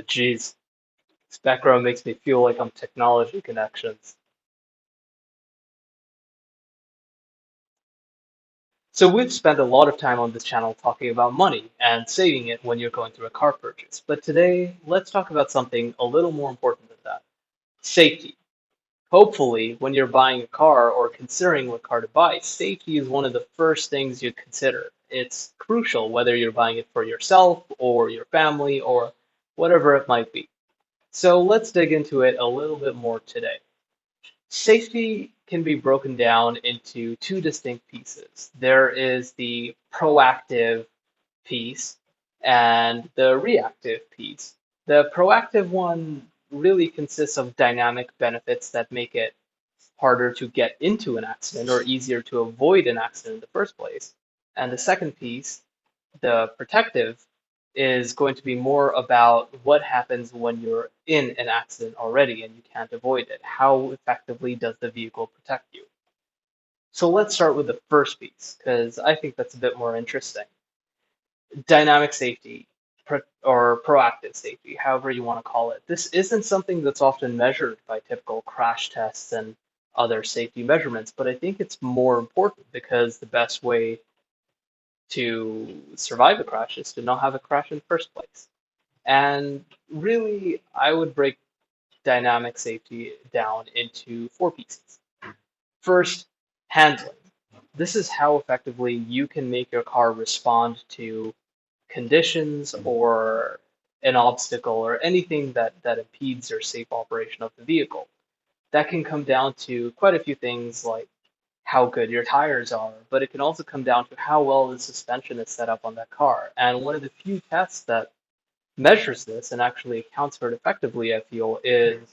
Geez, this background makes me feel like I'm technology connections. So we've spent a lot of time on this channel talking about money and saving it when you're going through a car purchase. But today, let's talk about something a little more important than that, safety. Hopefully, when you're buying a car or considering what car to buy, safety is one of the first things you consider. It's crucial whether you're buying it for yourself or your family or whatever it might be. So let's dig into it a little bit more today. Safety can be broken down into two distinct pieces. There is the proactive piece and the reactive piece. The proactive one really consists of dynamic benefits that make it harder to get into an accident or easier to avoid an accident in the first place. And the second piece, the protective, is going to be more about what happens when you're in an accident already and you can't avoid it. How effectively does the vehicle protect you? So let's start with the first piece, because I think that's a bit more interesting. Dynamic safety, or proactive safety, however you want to call it. This isn't something that's often measured by typical crash tests and other safety measurements, but I think it's more important because the best way to survive a crash is to not have a crash in the first place. And really, I would break dynamic safety down into four pieces. First, handling. This is how effectively you can make your car respond to conditions or an obstacle or anything that impedes your safe operation of the vehicle. That can come down to quite a few things like how good your tires are, but it can also come down to how well the suspension is set up on that car. And one of the few tests that measures this and actually accounts for it effectively, I feel, is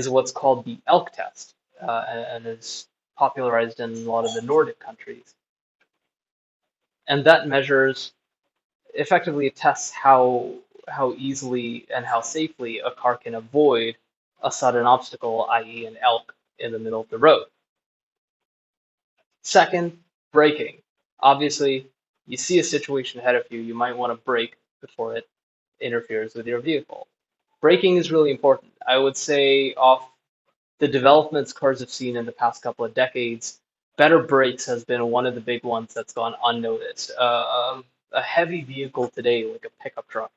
what's called the elk test, and is popularized in a lot of the Nordic countries. And that measures effectively it tests how easily and how safely a car can avoid a sudden obstacle, i.e., an elk in the middle of the road. Second, braking. Obviously, you see a situation ahead of you, you might want to brake before it interferes with your vehicle. Braking is really important. I would say, off the developments cars have seen in the past couple of decades, better brakes has been one of the big ones that's gone unnoticed. A heavy vehicle today, like a pickup truck,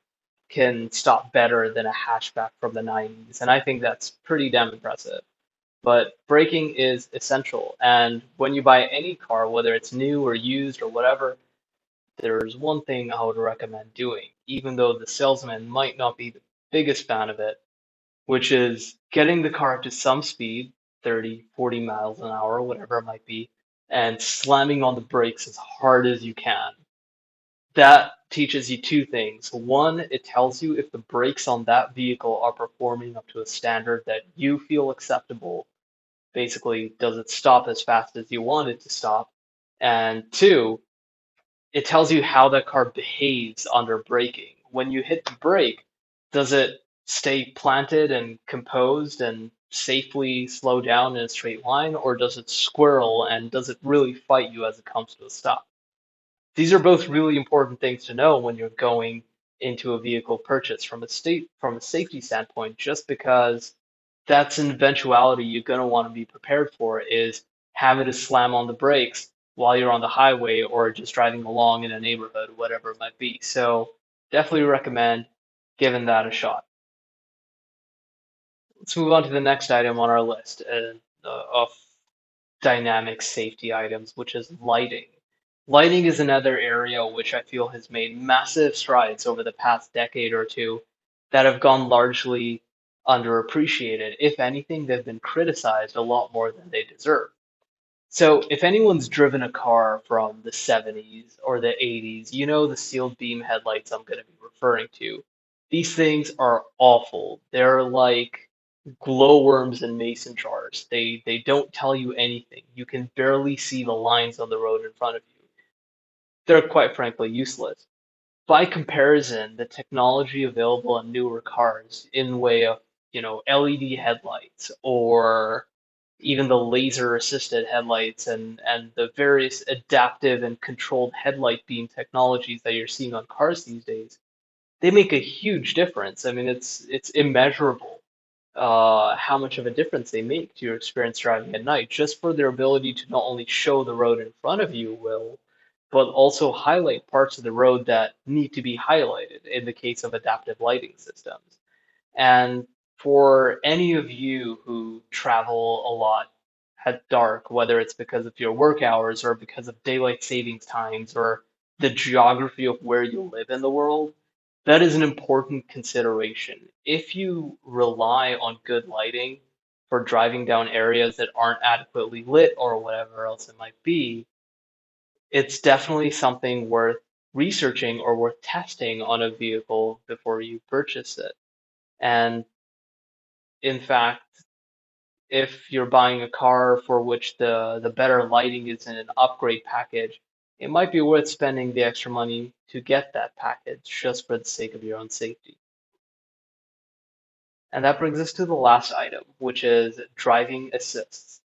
can stop better than a hatchback from the 90s, and I think that's pretty damn impressive. But braking is essential, and when you buy any car, whether it's new or used or whatever, there's one thing I would recommend doing, even though the salesman might not be the biggest fan of it, which is getting the car up to some speed, 30, 40 miles an hour, whatever it might be, and slamming on the brakes as hard as you can. That teaches you two things. One, it tells you if the brakes on that vehicle are performing up to a standard that you feel acceptable. Basically, does it stop as fast as you want it to stop? And two, it tells you how that car behaves under braking. When you hit the brake, does it stay planted and composed and safely slow down in a straight line, or does it squirrel and does it really fight you as it comes to a stop? These are both really important things to know when you're going into a vehicle purchase from a safety standpoint, just because that's an eventuality you're going to want to be prepared for is having to slam on the brakes while you're on the highway or just driving along in a neighborhood, whatever it might be. So definitely recommend giving that a shot. Let's move on to the next item on our list of dynamic safety items, which is lighting. Lighting is another area which I feel has made massive strides over the past decade or two that have gone largely underappreciated. If anything, they've been criticized a lot more than they deserve. So, if anyone's driven a car from the 70s or the 80s, you know the sealed beam headlights I'm going to be referring to. These things are awful. They're like glowworms in mason jars. They don't tell you anything. You can barely see the lines on the road in front of you. They're quite frankly useless. By comparison, the technology available on newer cars in way of, LED headlights or even the laser assisted headlights and the various adaptive and controlled headlight beam technologies that you're seeing on cars these days, they make a huge difference. I mean, it's immeasurable how much of a difference they make to your experience driving at night, just for their ability to not only show the road in front of you, but also highlight parts of the road that need to be highlighted in the case of adaptive lighting systems. And for any of you who travel a lot at dark, whether it's because of your work hours or because of daylight savings times or the geography of where you live in the world, that is an important consideration. If you rely on good lighting for driving down areas that aren't adequately lit or whatever else it might be, it's definitely something worth researching or worth testing on a vehicle before you purchase it. And in fact, if you're buying a car for which the better lighting is in an upgrade package, it might be worth spending the extra money to get that package just for the sake of your own safety. And that brings us to the last item, which is driving assists.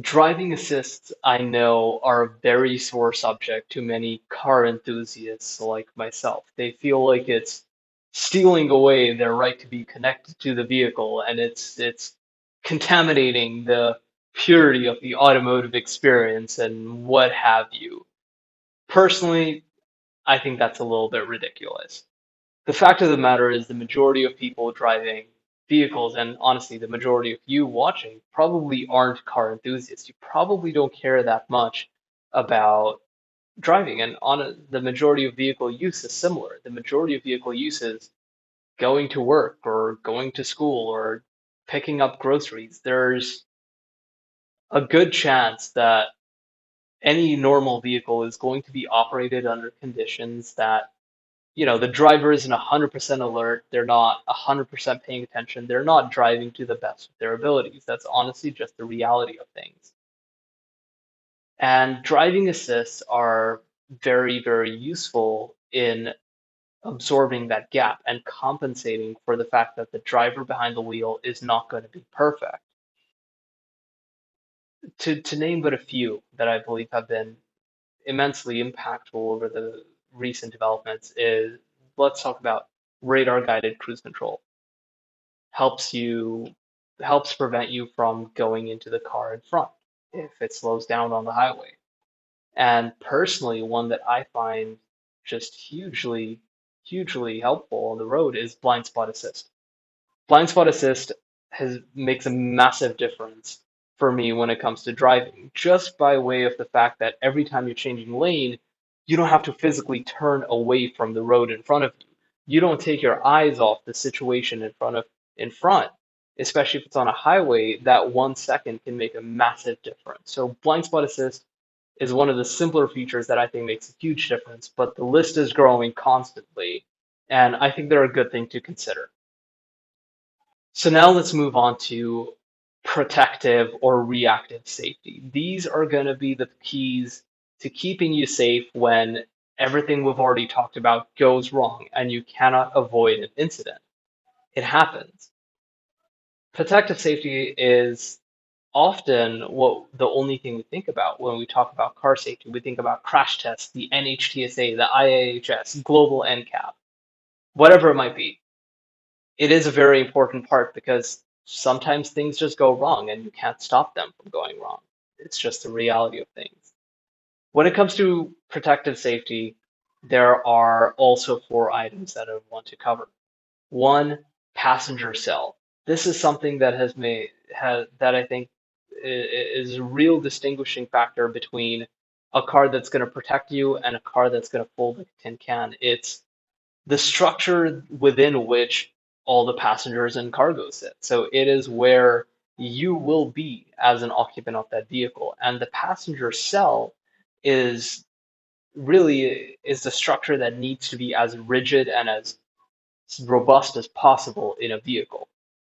Driving assists, I know, are a very sore subject to many car enthusiasts like myself. They feel like it's stealing away their right to be connected to the vehicle, and it's contaminating the purity of the automotive experience and what have you. Personally, I think that's a little bit ridiculous. The fact of the matter is the majority of people driving vehicles, and honestly, the majority of you watching probably aren't car enthusiasts. You probably don't care that much about driving, and the majority of vehicle use is similar. The majority of vehicle use is going to work or going to school or picking up groceries. There's a good chance that any normal vehicle is going to be operated under conditions that the driver isn't 100% alert. They're not 100% paying attention. They're not driving to the best of their abilities. That's honestly just the reality of things. And driving assists are very, very useful in absorbing that gap and compensating for the fact that the driver behind the wheel is not going to be perfect. To name but a few that I believe have been immensely impactful over the recent developments is, let's talk about radar guided cruise control. Helps you helps prevent you from going into the car in front if it slows down on the highway. And personally, one that I find just hugely helpful on the road is blind spot assist. Blind spot assist makes a massive difference for me when it comes to driving, just by way of the fact that every time you're changing lane, you don't have to physically turn away from the road in front of you. You don't take your eyes off the situation in front, especially if it's on a highway. That 1 second can make a massive difference. So blind spot assist is one of the simpler features that I think makes a huge difference, but the list is growing constantly, and I think they're a good thing to consider. So now let's move on to protective or reactive safety. These are going to be the keys to keeping you safe when everything we've already talked about goes wrong and you cannot avoid an incident. It happens. Protective safety is often what the only thing we think about when we talk about car safety. We think about crash tests, the NHTSA, the IIHS, global NCAP, whatever it might be. It is a very important part because sometimes things just go wrong and you can't stop them from going wrong. It's just the reality of things. When it comes to protective safety, there are also four items that I want to cover. One, passenger cell. This is something that that I think is a real distinguishing factor between a car that's going to protect you and a car that's going to fold like a tin can. It's the structure within which all the passengers and cargo sit. So it is where you will be as an occupant of that vehicle. And the passenger cell is is the structure that needs to be as rigid and as robust as possible in a vehicle.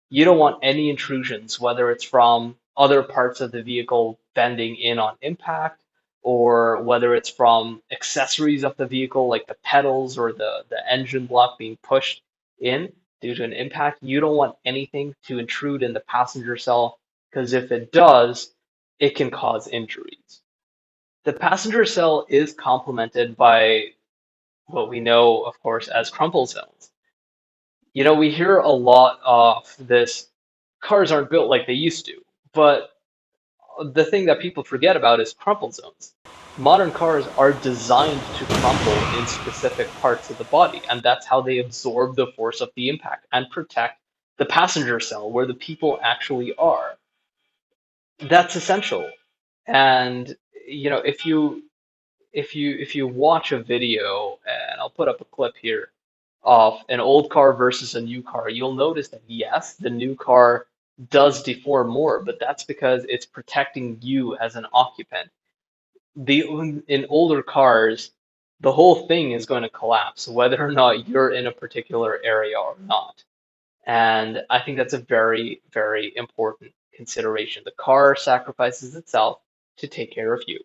You don't want any intrusions, whether it's from other parts of the vehicle bending in on impact, or whether it's from accessories of the vehicle, like the pedals or the engine block being pushed in due to an impact. You don't want anything to intrude in the passenger cell, because if it does, it can cause injuries. The passenger cell is complemented by what we know, of course, as crumple zones. We hear a lot of this cars aren't built like they used to, but the thing that people forget about is crumple zones. Modern cars are designed to crumple in specific parts of the body, and that's how they absorb the force of the impact and protect the passenger cell where the people actually are. That's essential. And if you watch a video, and I'll put up a clip here of an old car versus a new car, you'll notice that yes, the new car does deform more, but that's because it's protecting you as an occupant. The In older cars, the whole thing is going to collapse, whether or not you're in a particular area or not. And I think that's a very, very important consideration. The car sacrifices itself to take care of you.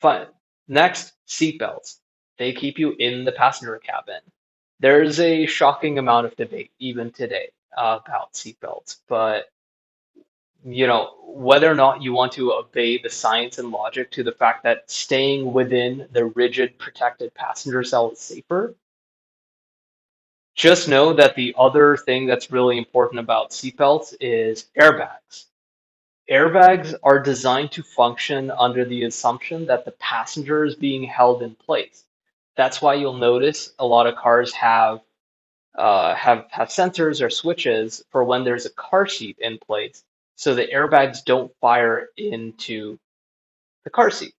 Fine. Next, seatbelts. They keep you in the passenger cabin. There's a shocking amount of debate even today about seatbelts, but whether or not you want to obey the science and logic to the fact that staying within the rigid protected passenger cell is safer, just know that the other thing that's really important about seatbelts is airbags. Airbags are designed to function under the assumption that the passenger is being held in place. That's why you'll notice a lot of cars have sensors or switches for when there's a car seat in place, so the airbags don't fire into the car seat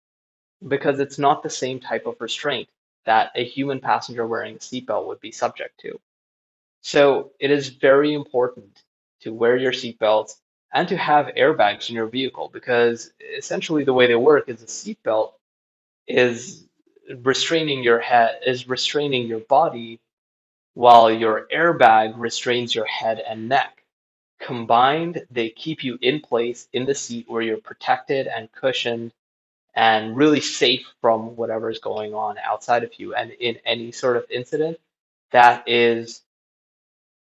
because it's not the same type of restraint that a human passenger wearing a seatbelt would be subject to. So it is very important to wear your seatbelts and to have airbags in your vehicle because essentially the way they work is a seatbelt is restraining your body while your airbag restrains your head and neck. Combined, they keep you in place in the seat where you're protected and cushioned and really safe from whatever's going on outside of you. And in any sort of incident, that is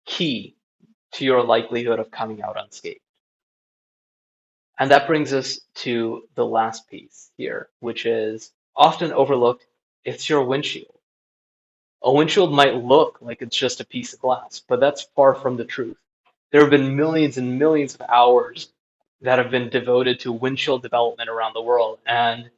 key to your likelihood of coming out unscathed. And that brings us to the last piece here, which is often overlooked. It's your windshield. A windshield might look like it's just a piece of glass, but that's far from the truth. There have been millions and millions of hours that have been devoted to windshield development around the world, and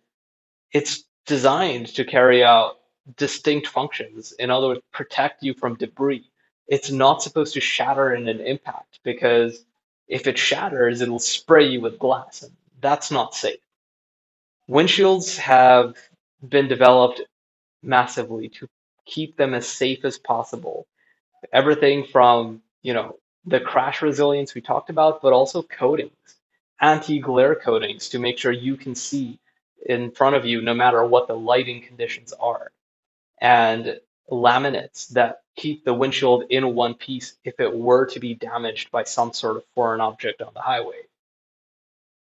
it's designed to carry out distinct functions. In other words, protect you from debris. It's not supposed to shatter in an impact because if it shatters, it'll spray you with glass, and that's not safe. Windshields have been developed massively to keep them as safe as possible. Everything from, the crash resilience we talked about, but also coatings, anti-glare coatings to make sure you can see in front of you no matter what the lighting conditions are, and laminates that keep the windshield in one piece if it were to be damaged by some sort of foreign object on the highway.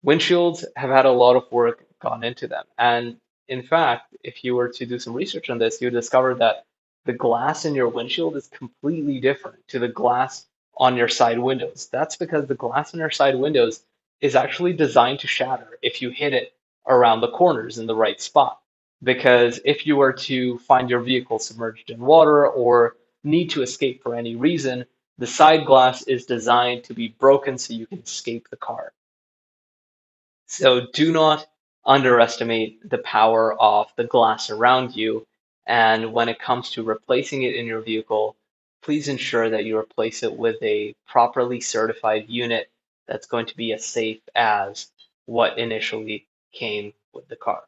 Windshields have had a lot of work gone into them. And in fact, if you were to do some research on this, you would discover that the glass in your windshield is completely different to the glass on your side windows. That's because the glass in your side windows is actually designed to shatter if you hit it around the corners in the right spot. Because if you were to find your vehicle submerged in water or need to escape for any reason, the side glass is designed to be broken so you can escape the car. So do not underestimate the power of the glass around you. And when it comes to replacing it in your vehicle, please ensure that you replace it with a properly certified unit that's going to be as safe as what initially came with the car.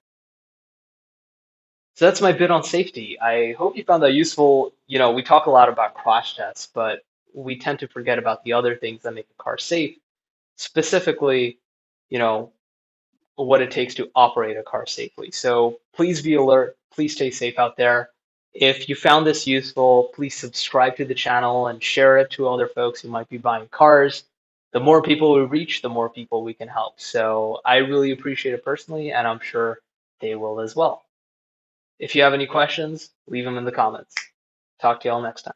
So that's my bit on safety. I hope you found that useful. We talk a lot about crash tests, but we tend to forget about the other things that make a car safe, specifically, you know, what it takes to operate a car safely. So please be alert. Please stay safe out there. If you found this useful, please subscribe to the channel and share it to other folks who might be buying cars. The more people we reach, the more people we can help. So I really appreciate it personally, and I'm sure they will as well. If you have any questions, leave them in the comments. Talk to y'all next time.